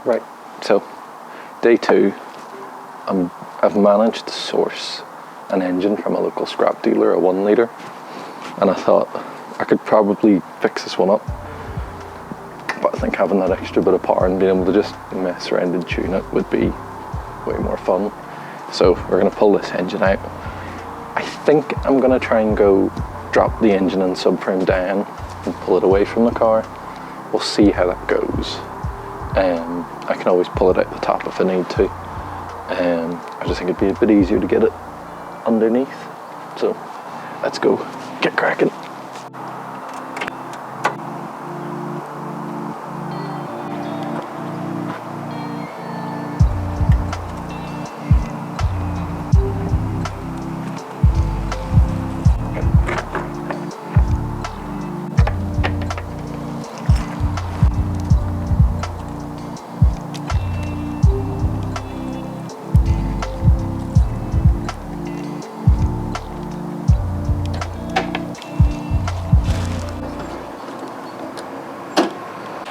Right, so day 2, I've managed to source an engine from a local scrap dealer, a 1 litre, and I thought I could probably fix this one up, but I think having that extra bit of power and being able to just mess around and tune it would be way more fun. So we're going to pull this engine out. I think I'm going to try and go drop the engine and subframe down and pull it away from the car. We'll see how that goes. I can always pull it out the top if I need to. I just think it'd be a bit easier to get it underneath. So let's go get cracking.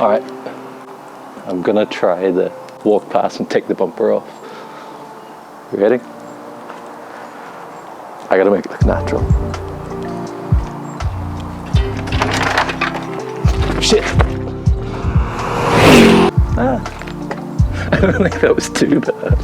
Alright, I'm gonna try the walk past and take the bumper off. You ready? I gotta make it look natural. Shit! I don't think that was too bad.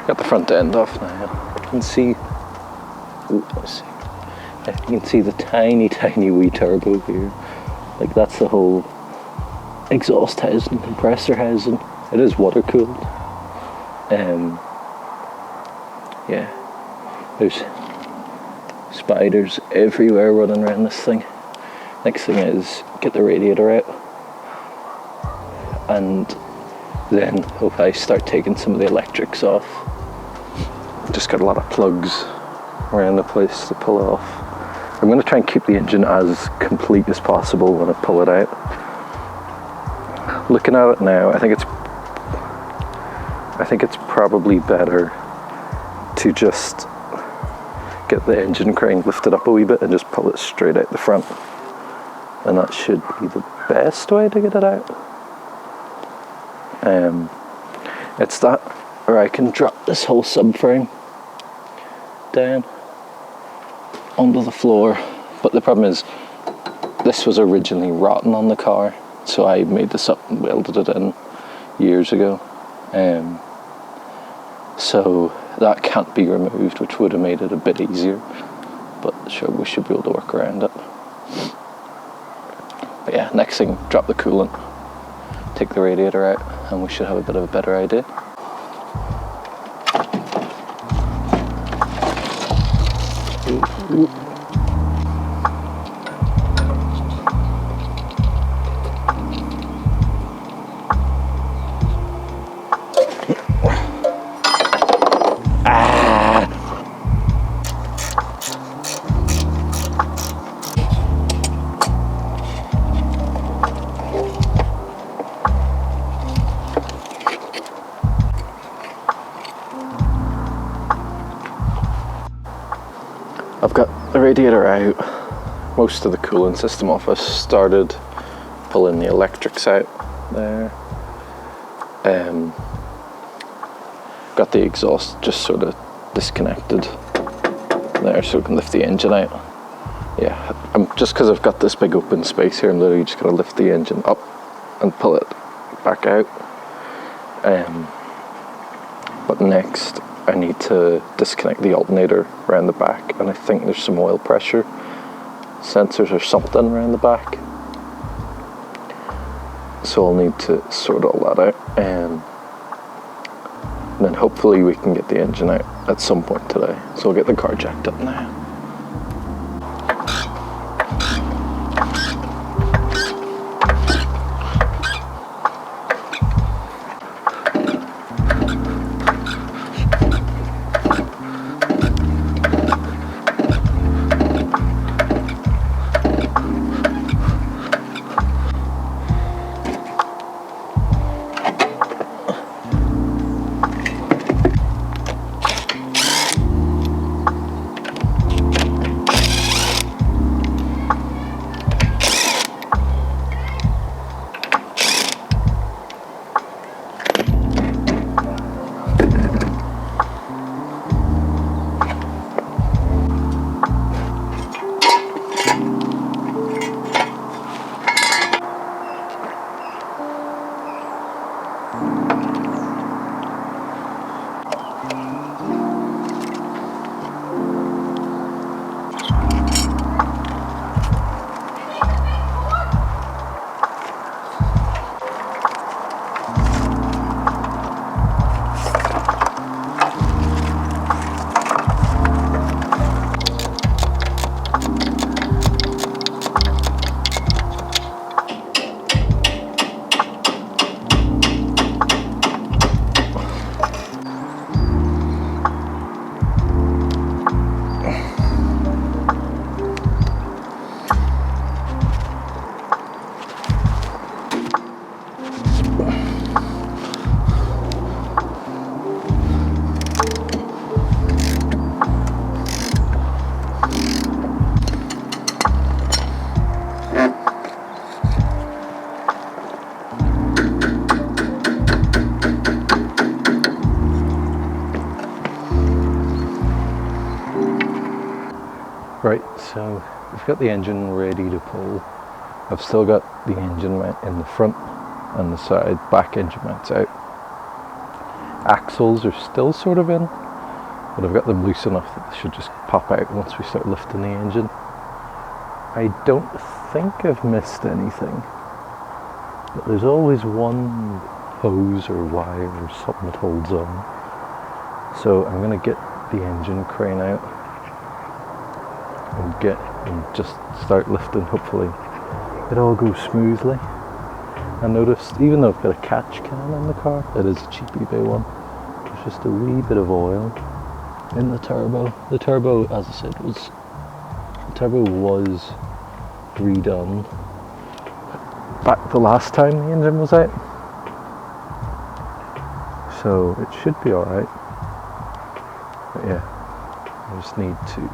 Got the front end off now. You can see, you can see the tiny wee turbo here. Like that's the whole exhaust housing, compressor housing. It is water cooled. Yeah, there's spiders everywhere running around this thing. Next thing is get the radiator out, and then hope I start taking some of the electrics off. Just got a lot of plugs around the place to pull off. I'm going to try and keep the engine as complete as possible when I pull it out. Looking at it now, I think it's probably better to just get the engine crane lifted up a wee bit and just pull it straight out the front. And that should be the best way to get it out. It's that, or I can drop this whole subframe down onto the floor, but the problem is this was originally rotten on the car, so I made this up and welded it in years ago, so that can't be removed, which would have made it a bit easier, but sure, we should be able to work around it. But yeah, next thing, drop the coolant, take the radiator out, and we should have a bit of a better idea. Ooh. I've got the radiator out, most of the cooling system off. I started pulling the electrics out there. Got the exhaust just sort of disconnected there so we can lift the engine out. Yeah, just because I've got this big open space here, I'm literally just going to lift the engine up and pull it back out. But next I need to disconnect the alternator around the back, and I think there's some oil pressure sensors or something around the back, so I'll need to sort all that out, and then hopefully we can get the engine out at some point today. So we'll get the car jacked up now. So we've got the engine ready to pull. I've still got the engine mount in the front and the side, back engine mounts out. Axles are still sort of in, but I've got them loose enough that they should just pop out once we start lifting the engine. I don't think I've missed anything, but there's always one hose or wire or something that holds on. So I'm going to get the engine crane out and just start lifting. Hopefully it all goes smoothly. I noticed, even though I've got a catch can in the car, it is a cheap eBay one, there's just a wee bit of oil in the turbo. The turbo, as I said, was redone back the last time the engine was out, so it should be alright. But yeah, I just need to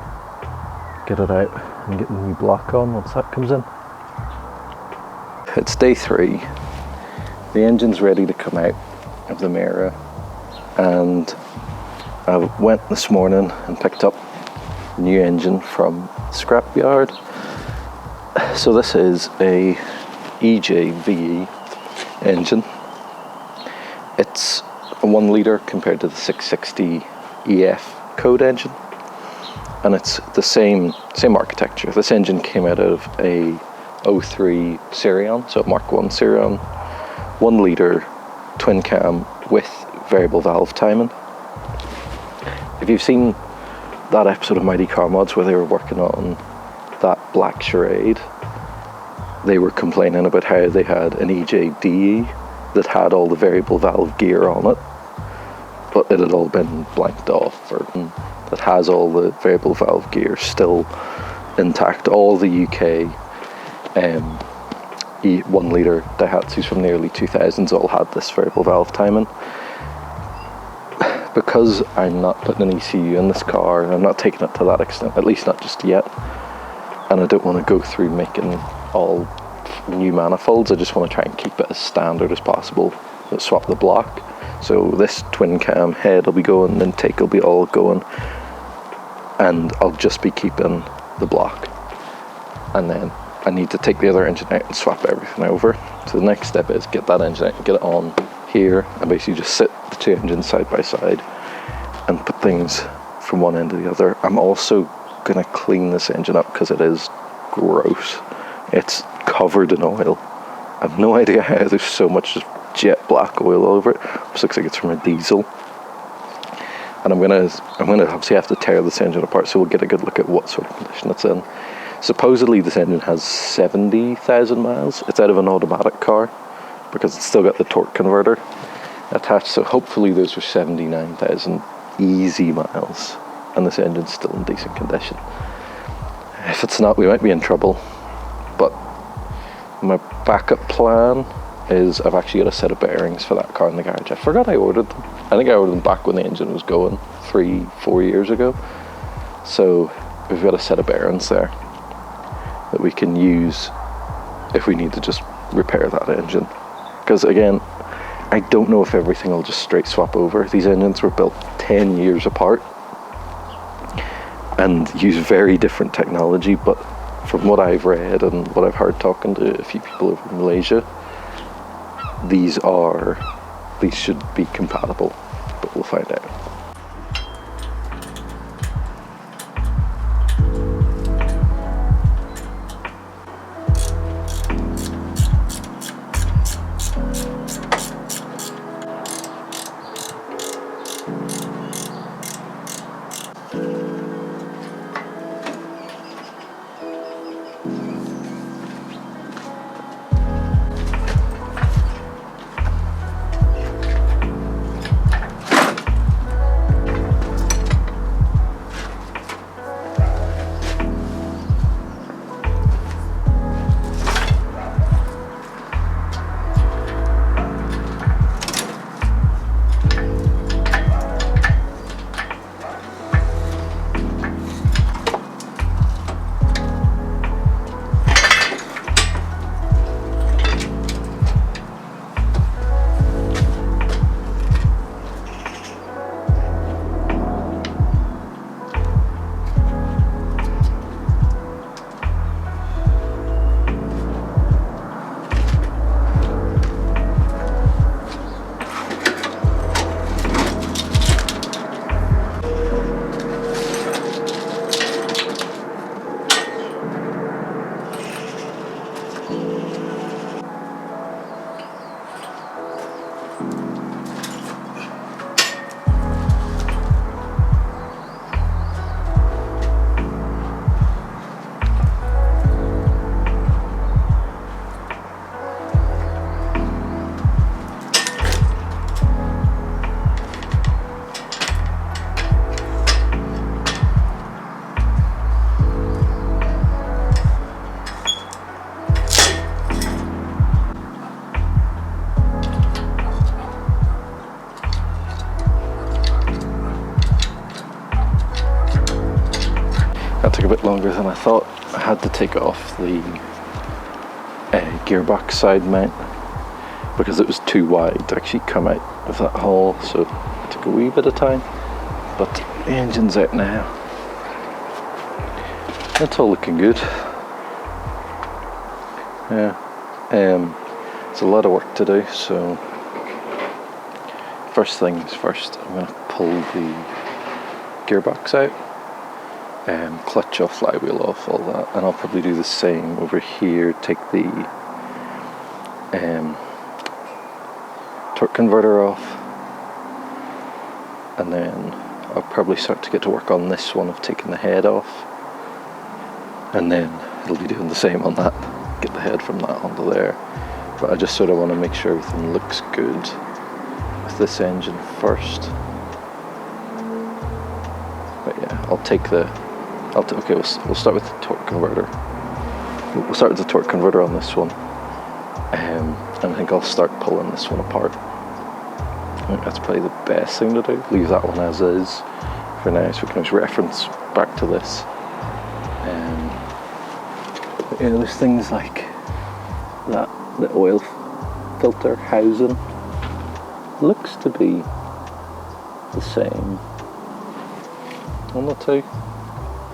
get it out and get the new block on once that comes in. It's day 3. The engine's ready to come out of the Mira, and I went this morning and picked up a new engine from the scrapyard. So this is a EJVE engine. It's a 1 litre compared to the 660 EF code engine, and it's the same architecture. This engine came out of a 03 Sirion, so Mark 1 Sirion, 1 litre twin cam with variable valve timing. If you've seen that episode of Mighty Car Mods where they were working on that black charade, they were complaining about how they had an EJDE that had all the variable valve gear on it, but it had all been blanked off, or that has all the variable valve gear still intact. All the UK 1 litre Daihatsus from the early 2000s all had this variable valve timing. Because I'm not putting an ECU in this car, and I'm not taking it to that extent, at least not just yet, and I don't want to go through making all new manifolds. I just want to try and keep it as standard as possible. So swap the block. So this twin cam head will be going, intake will be all going, and I'll just be keeping the block. And then I need to take the other engine out and swap everything over. So the next step is get that engine out and get it on here, and basically just sit the 2 engines side by side and put things from one end to the other. I'm also going to clean this engine up because it is gross. It's covered in oil. I have no idea how there's so much just jet black oil over it. It looks like it's from a diesel. And I'm gonna obviously have to tear this engine apart, so we'll get a good look at what sort of condition it's in. Supposedly this engine has 70,000 miles. It's out of an automatic car because it's still got the torque converter attached, so hopefully those are 79,000 easy miles and this engine's still in decent condition. If it's not, we might be in trouble. But my backup plan is I've actually got a set of bearings for that car in the garage. I forgot I ordered them. I think I ordered them back when the engine was going 3-4 years ago. So we've got a set of bearings there that we can use if we need to just repair that engine. Because again, I don't know if everything will just straight swap over. These engines were built 10 years apart and use very different technology, but from what I've read and what I've heard talking to a few people over in Malaysia, these should be compatible, but we'll find out. That took a bit longer than I thought. I had to take off the gearbox side mount because it was too wide to actually come out of that hole, so it took a wee bit of time, but the engine's out now. It's all looking good. Yeah, it's a lot of work to do, so first things first, I'm going to pull the gearbox out, clutch off, flywheel off, all that, and I'll probably do the same over here. Take the torque converter off, and then I'll probably start to get to work on this one of taking the head off, and then it'll be doing the same on that, get the head from that onto there. But I just sort of want to make sure everything looks good with this engine first. But yeah, I'll take the okay, we'll start with the torque converter. We'll start with the torque converter on this one, and I think I'll start pulling this one apart. I think that's probably the best thing to do. Leave that one as is for now, so we can just reference back to this. But yeah, there's things like that. The oil filter housing looks to be the same on the two.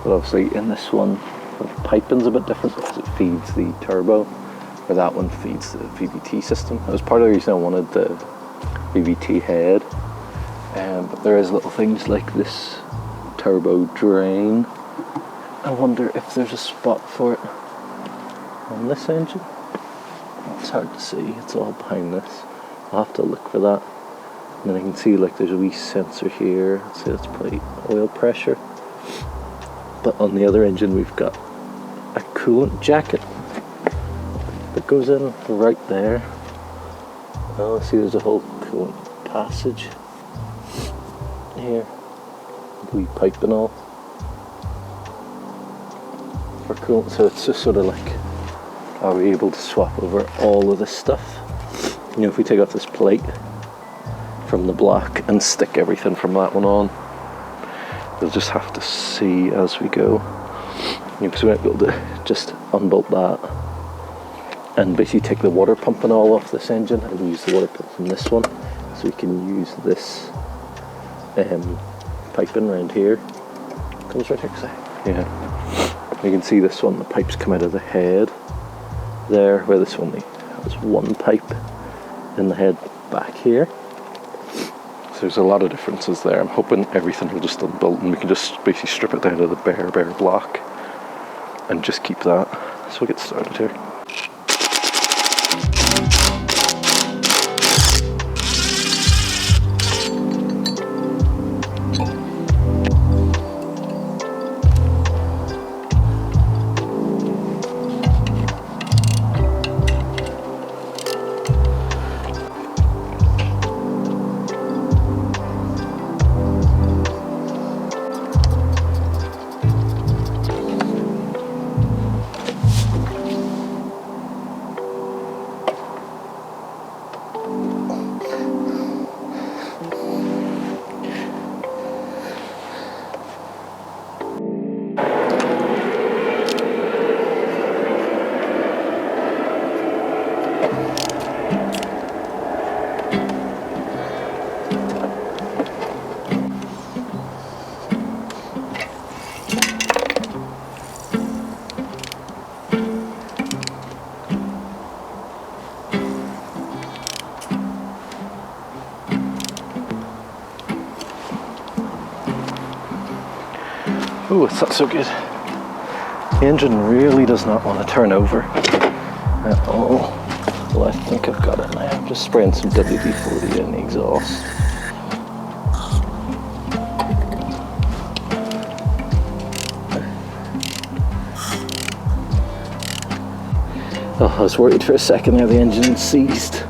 But obviously in this one, the piping's a bit different because it feeds the turbo, where that one feeds the VVT system. That was part of the reason I wanted the VVT head. But there is little things like this turbo drain. I wonder if there's a spot for it on this engine. It's hard to see, it's all behind this. I'll have to look for that. And then I can see like there's a wee sensor here. So that's probably oil pressure. But on the other engine we've got a coolant jacket that goes in right there. Oh, see there's a whole coolant passage here. Wee pipe and all for coolant. So it's just sort of like, are we able to swap over all of this stuff? You know, if we take off this plate from the block and stick everything from that one on, we'll just have to see as we go. You know, because we might be able to just unbolt that and basically take the water pump and all off this engine and use the water pump from this one, so we can use this piping around here. Comes right here, yeah. You can see this one, the pipes come out of the head there, where this one has one pipe in the head back here. So there's a lot of differences there. I'm hoping everything will just unbolt and we can just basically strip it down to the bare block and just keep that. So we'll get started here. Oh, it's not so good. The engine really does not want to turn over. Oh, well, I think I've got it now. I'm just spraying some WD-40 in the exhaust. Oh, I was worried for a second how the engine seized.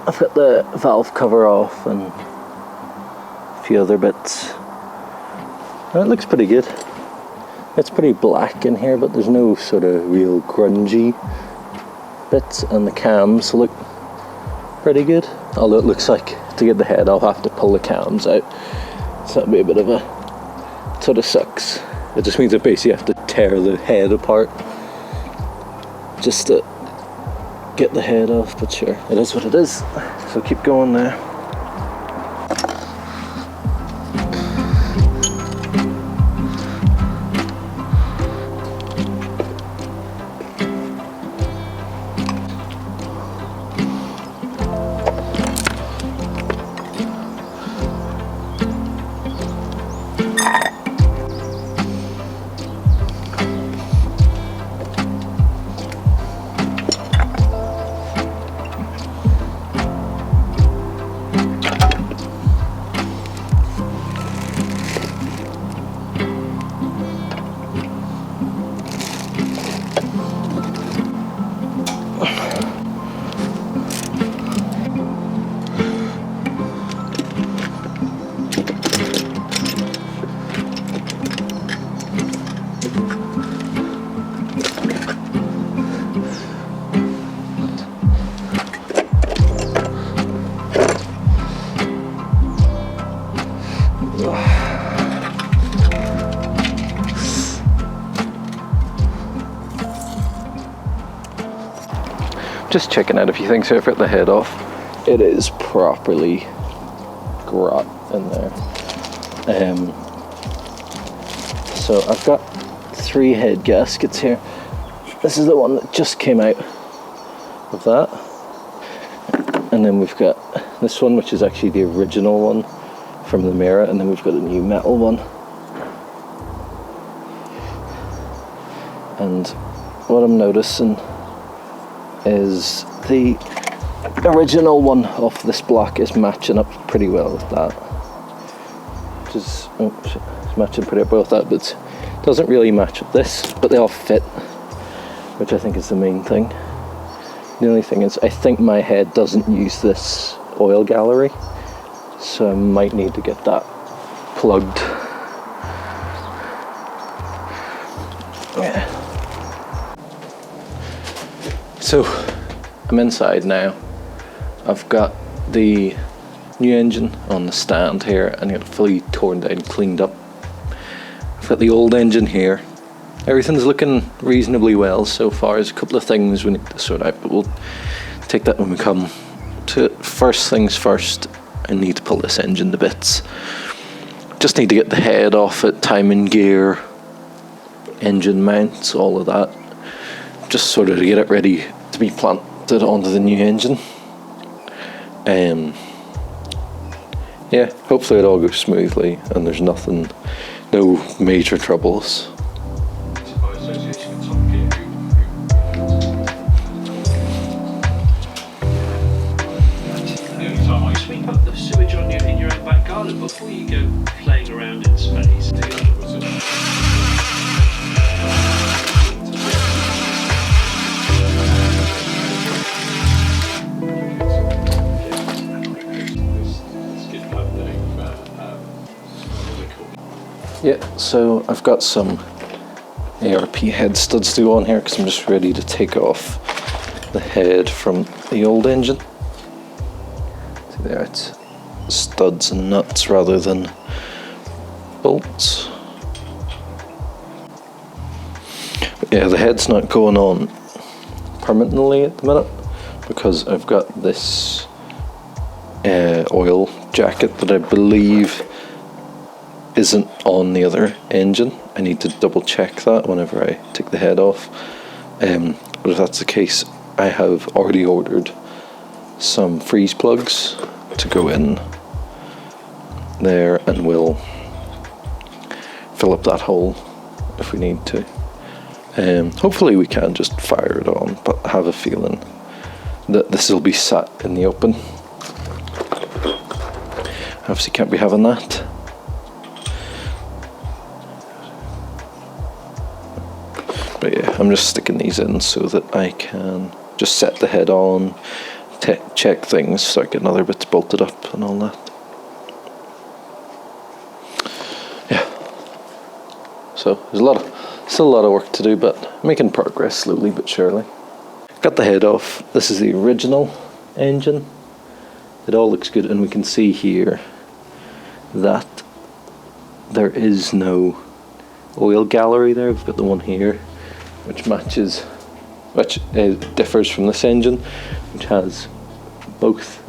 I've got the valve cover off and a few other bits. It looks pretty good. It's pretty black in here, but there's no sort of real grungy bits, and the cams look pretty good. Although it looks like to get the head, I'll have to pull the cams out. So that'll be a bit of a sort of sucks. It just means I basically have to tear the head apart just to get the head off, but sure, it is what it is. So keep going there. Just checking out a few things here. I've got the head off. It is properly grot in there. So I've got 3 head gaskets here. This is the one that just came out of that. And then we've got this one, which is actually the original one from the Mira, and then we've got a new metal one. And what I'm noticing is the original one off this block is matching up pretty well with that. Which is it's matching pretty well with that, but it doesn't really match with this, but they all fit, which I think is the main thing. The only thing is, I think my head doesn't use this oil gallery, so I might need to get that plugged. Yeah. So I'm inside now. I've got the new engine on the stand here, and it's fully torn down, cleaned up. I've got the old engine here. Everything's looking reasonably well so far. There's a couple of things we need to sort out, but we'll take that when we come to it. First things first, I need to pull this engine to bits. Just need to get the head off it, timing gear, engine mounts, all of that. Just sort of to get it ready to be planted onto the new engine. Yeah, hopefully it all goes smoothly and there's no major troubles. Sweep up the sewage in your own back garden before you go playing around in space. Yeah, so I've got some ARP head studs to go on here because I'm just ready to take off the head from the old engine. See there, it's studs and nuts rather than bolts. But yeah, the head's not going on permanently at the minute because I've got this oil jacket that I believe isn't on the other engine. I need to double check that whenever I take the head off. But if that's the case, I have already ordered some freeze plugs to go in there, and we'll fill up that hole if we need to. Hopefully we can just fire it on, but I have a feeling that this will be sat in the open. Obviously can't be having that. But yeah, I'm just sticking these in so that I can just set the head on, check things, start getting other bits bolted up and all that. Yeah. So there's still a lot of work to do, but making progress slowly but surely. Got the head off. This is the original engine. It all looks good, and we can see here that there is no oil gallery there. We've got the one here, which differs from this engine, which has both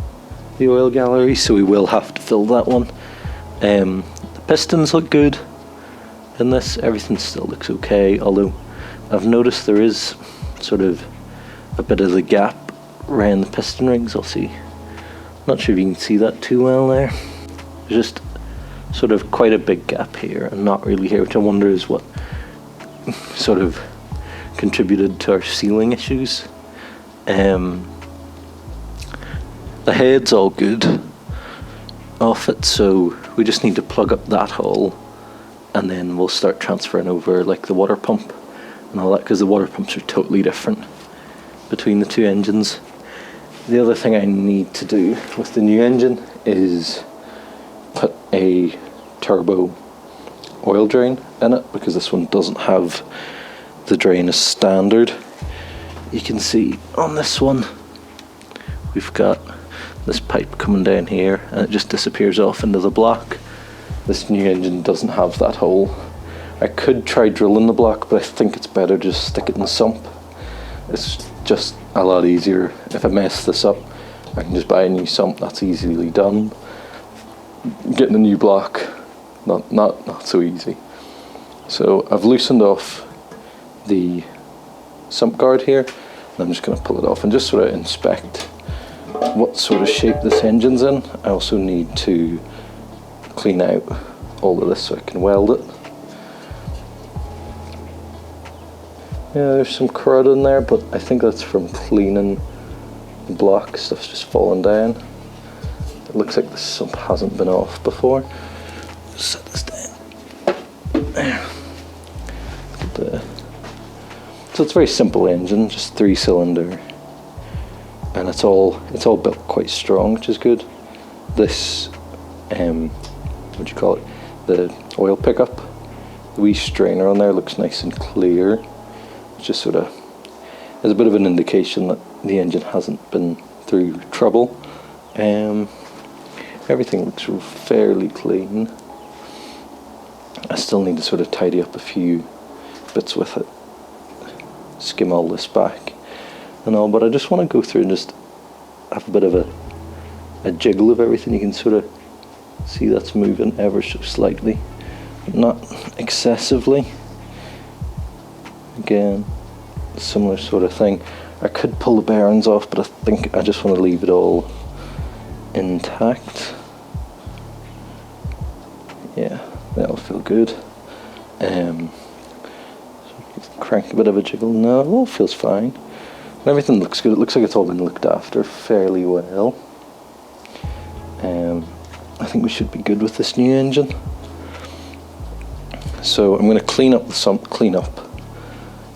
the oil gallery, so we will have to fill that one. The pistons look good in this. Everything still looks okay, although I've noticed there is sort of a bit of the gap around the piston rings. I'll see. Not sure if you can see that too well there. There's just sort of quite a big gap here and not really here, which I wonder is what sort of contributed to our sealing issues. The head's all good off it, so we just need to plug up that hole, and then we'll start transferring over like the water pump and all that, because the water pumps are totally different between the two engines. The other thing I need to do with the new engine is put a turbo oil drain in it, because this one doesn't have the drain as standard. You can see on this one we've got this pipe coming down here and it just disappears off into the block. This new engine doesn't have that hole. I could try drilling the block, but I think it's better just stick it in the sump. It's just a lot easier. If I mess this up, I can just buy a new sump. That's easily done. Getting a new block, not so easy. So I've loosened off the sump guard here, and I'm just going to pull it off and just sort of inspect what sort of shape this engine's in. I also need to clean out all of this so I can weld it. Yeah, there's some crud in there, but I think that's from cleaning the block. Stuff's just fallen down. It looks like the sump hasn't been off before. Just set this down. There. So it's a very simple engine, just 3-cylinder, and it's all built quite strong, which is good. This, what do you call it? The oil pickup, the wee strainer on there looks nice and clear. It's just sort of is a bit of an indication that the engine hasn't been through trouble. Everything looks fairly clean. I still need to sort of tidy up a few bits with it, skim all this back and all, but I just want to go through and just have a bit of a jiggle of everything. You can sort of see that's moving ever so slightly, but not excessively. Again, similar sort of thing. I could pull the bearings off, but I think I just want to leave it all intact. Yeah, that'll feel good. Crank a bit of a jiggle. No, it all feels fine. And everything looks good. It looks like it's all been looked after fairly well. I think we should be good with this new engine. So I'm going to clean up the sump, clean up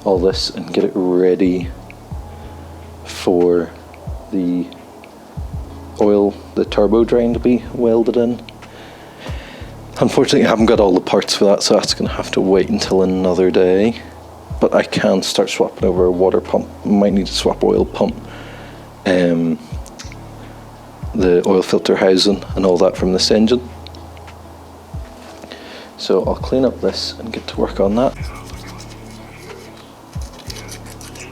all this and get it ready for the turbo drain to be welded in. Unfortunately I haven't got all the parts for that, so that's going to have to wait until another day. But I can start swapping over a water pump. Might need to swap oil pump the oil filter housing and all that from this engine. So I'll clean up this and get to work on that. And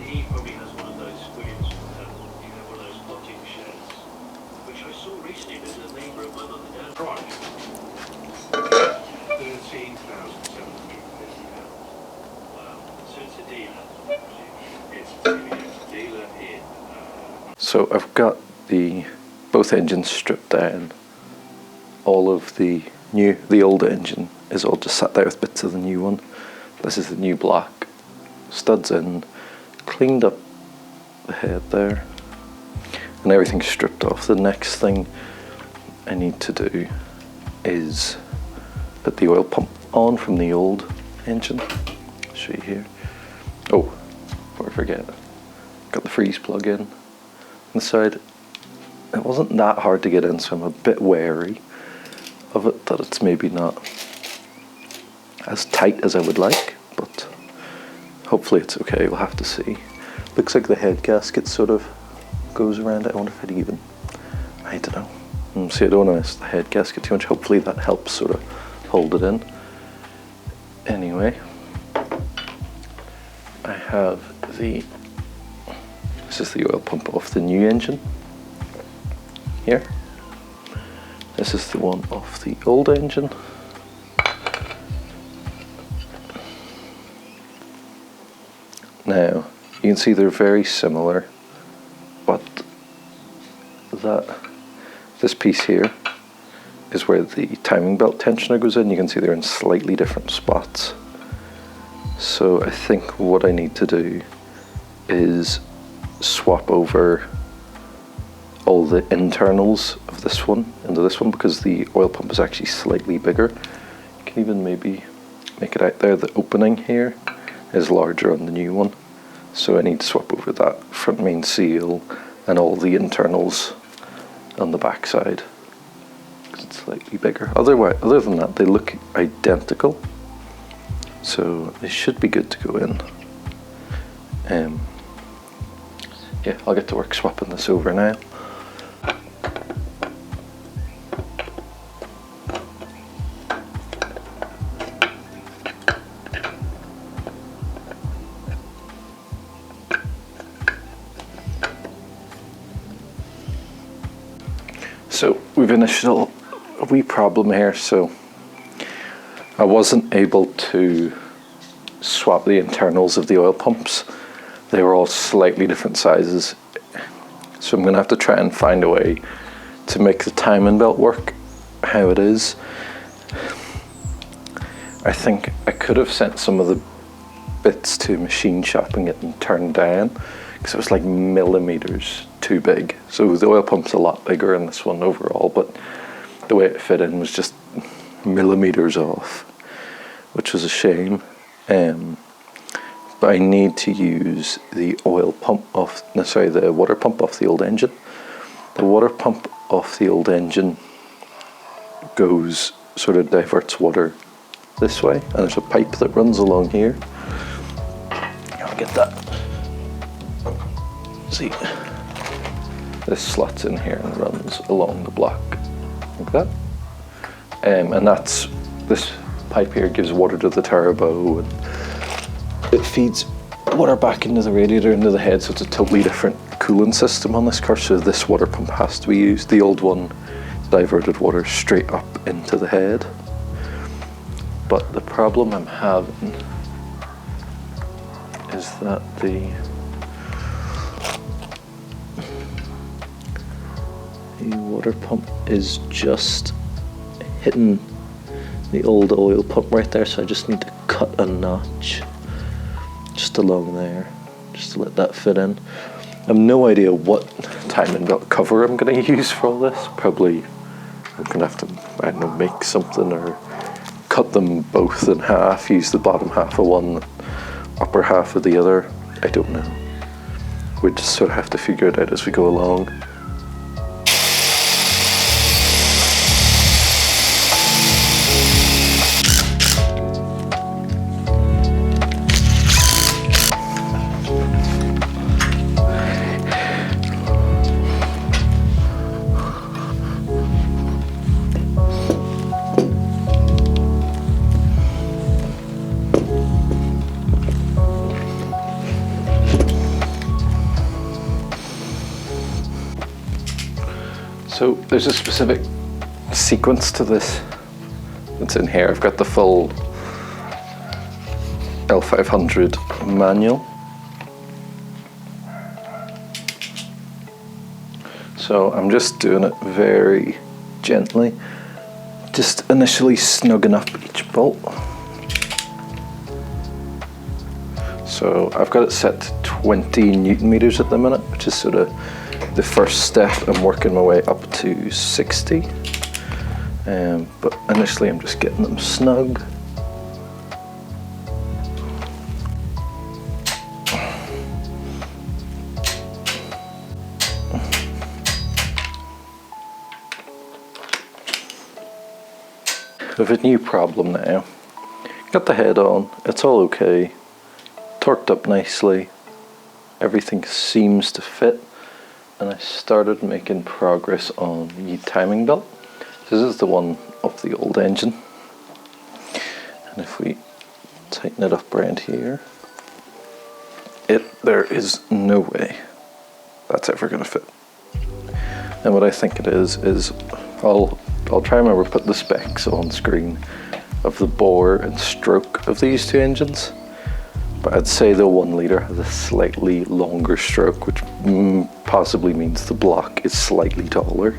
he probably has one of those Williams, one of those lodging sheds, which I saw recently. There's a neighbour of my mum and dad. Right. £13,750. Wow. So it's a dealer. It's a dealer here. So I've got both engines stripped down. All of the old engine is all just sat there with bits of the new one. This is the new black. Studs in, cleaned up the head there, and everything's stripped off. The next thing I need to do is put the oil pump on from the old engine. I'll show you here. Oh, before I forget, got the freeze plug in on the side. It wasn't that hard to get in, so I'm a bit wary of it, that it's maybe not as tight as I would like, but hopefully it's okay. We'll have to see. Looks like the head gasket sort of goes around it. I wonder if I don't know. See, I don't want to mess the head gasket too much. Hopefully that helps sort of hold it in. Anyway, I have this is the oil pump off the new engine here. This is the one off the old engine. Now, you can see they're very similar, but this piece here is where the timing belt tensioner goes in. You can see they're in slightly different spots. So I think what I need to do is swap over all the internals of this one into this one, because the oil pump is actually slightly bigger. You can even maybe make it out there. The opening here is larger on the new one, so I need to swap over that front main seal and all the internals on the back side, because it's slightly bigger. Other than that, they look identical, so they should be good to go in. Yeah, I'll get to work swapping this over now. So we've an initial wee problem here. So I wasn't able to swap the internals of the oil pumps. They were all slightly different sizes. So I'm gonna have to try and find a way to make the timing belt work how it is. I think I could have sent some of the bits to machine shop and get them turned down, because it was like millimeters too big. So the oil pump's a lot bigger in this one overall, but the way it fit in was just millimeters off, which was a shame. But I need to use the water pump off the old engine. The water pump off the old engine diverts water this way, and there's a pipe that runs along here. I'll get that. See, this slots in here and runs along the block like that. And this pipe here gives water to the turbo, and it feeds water back into the radiator, into the head, so it's a totally different cooling system on this car, so this water pump has to be used. The old one diverted water straight up into the head. But the problem I'm having is that the water pump is just hitting the old oil pump right there, so I just need to cut a notch just along there, just to let that fit in. I have no idea what timing belt cover I'm going to use for all this. Probably I'm going to have to, I don't know, make something or cut them both in half, use the bottom half of one, upper half of the other. I don't know. We just sort of have to figure it out as we go along. So there's a specific sequence to this that's in here. I've got the full L500 manual. So I'm just doing it very gently, just initially snugging up each bolt. So I've got it set to 20 Newton meters at the minute, which is sort of the first step. I'm working my way up to 60, but initially I'm just getting them snug. We have a new problem now. Got the head on, it's all okay, torqued up nicely, everything seems to fit, and I started making progress on the timing belt. This is the one of the old engine, and if we tighten it up around here, there is no way that's ever going to fit. And what I think it is I'll try and remember put the specs on screen of the bore and stroke of these two engines, but I'd say the 1 litre has a slightly longer stroke, which possibly means the block is slightly taller.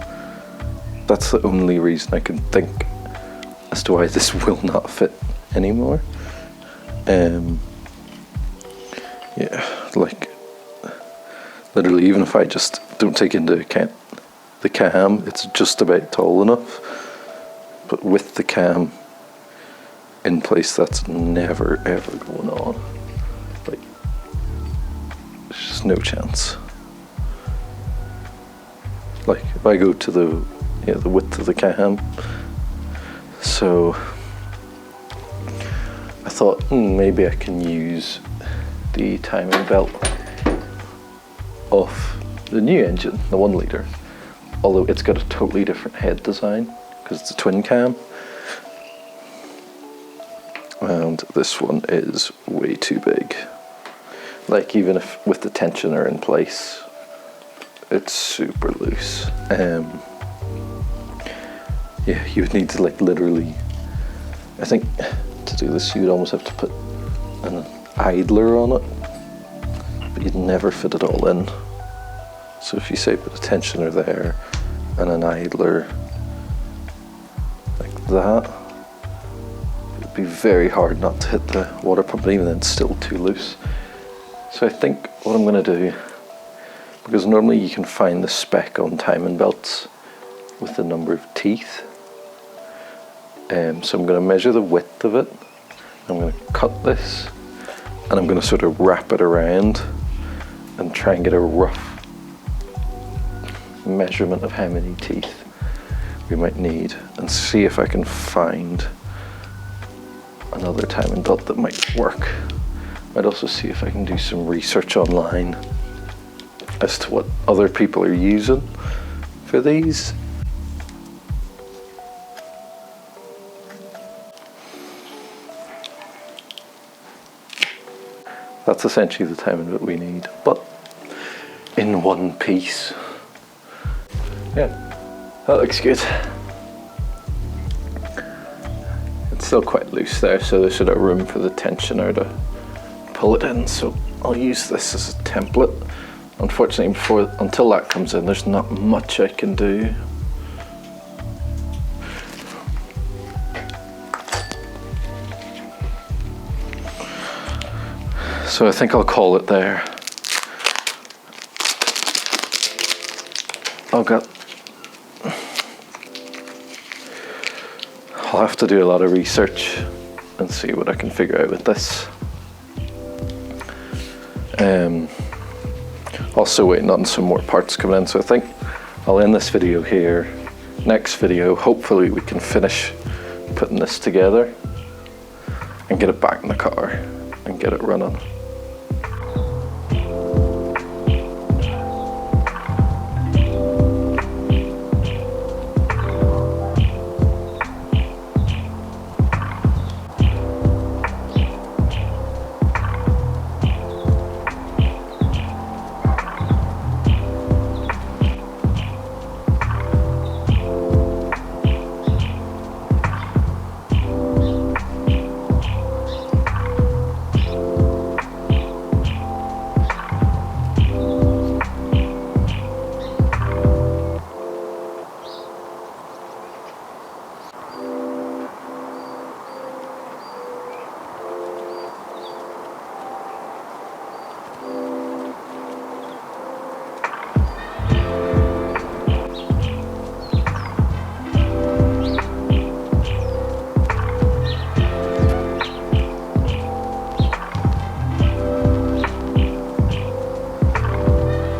That's the only reason I can think as to why this will not fit anymore. Yeah, like literally, even if I just don't take into account the cam, it's just about tall enough, but with the cam in place, that's never ever going on. Like, there's just no chance. Like, if I go to the width of the cam, so I thought maybe I can use the timing belt of the new engine, the 1 litre. Although it's got a totally different head design because it's a twin cam, and this one is way too big. Like, even if with the tensioner in place, it's super loose. Yeah, you would need to like literally, I think to do this you would almost have to put an idler on it, but you'd never fit it all in. So if you say put a tensioner there and an idler like that, it would be very hard not to hit the water pump, but even then it's still too loose. So I think what I'm going to do, because normally you can find the spec on timing belts with the number of teeth, so I'm going to measure the width of it, I'm going to cut this, and I'm going to sort of wrap it around and try and get a rough measurement of how many teeth we might need, and see if I can find another timing belt that might work. Might also see if I can do some research online as to what other people are using for these. That's essentially the timing that we need, but in one piece. Yeah, that looks good. It's still quite loose there, so there's sort of room for the tensioner to pull it in, so I'll use this as a template. Unfortunately, until that comes in, there's not much I can do. So I think I'll call it there. I'll have to do a lot of research and see what I can figure out with this. Also waiting on some more parts coming in, so I think I'll end this video here. Next video, hopefully we can finish putting this together and get it back in the car and get it running.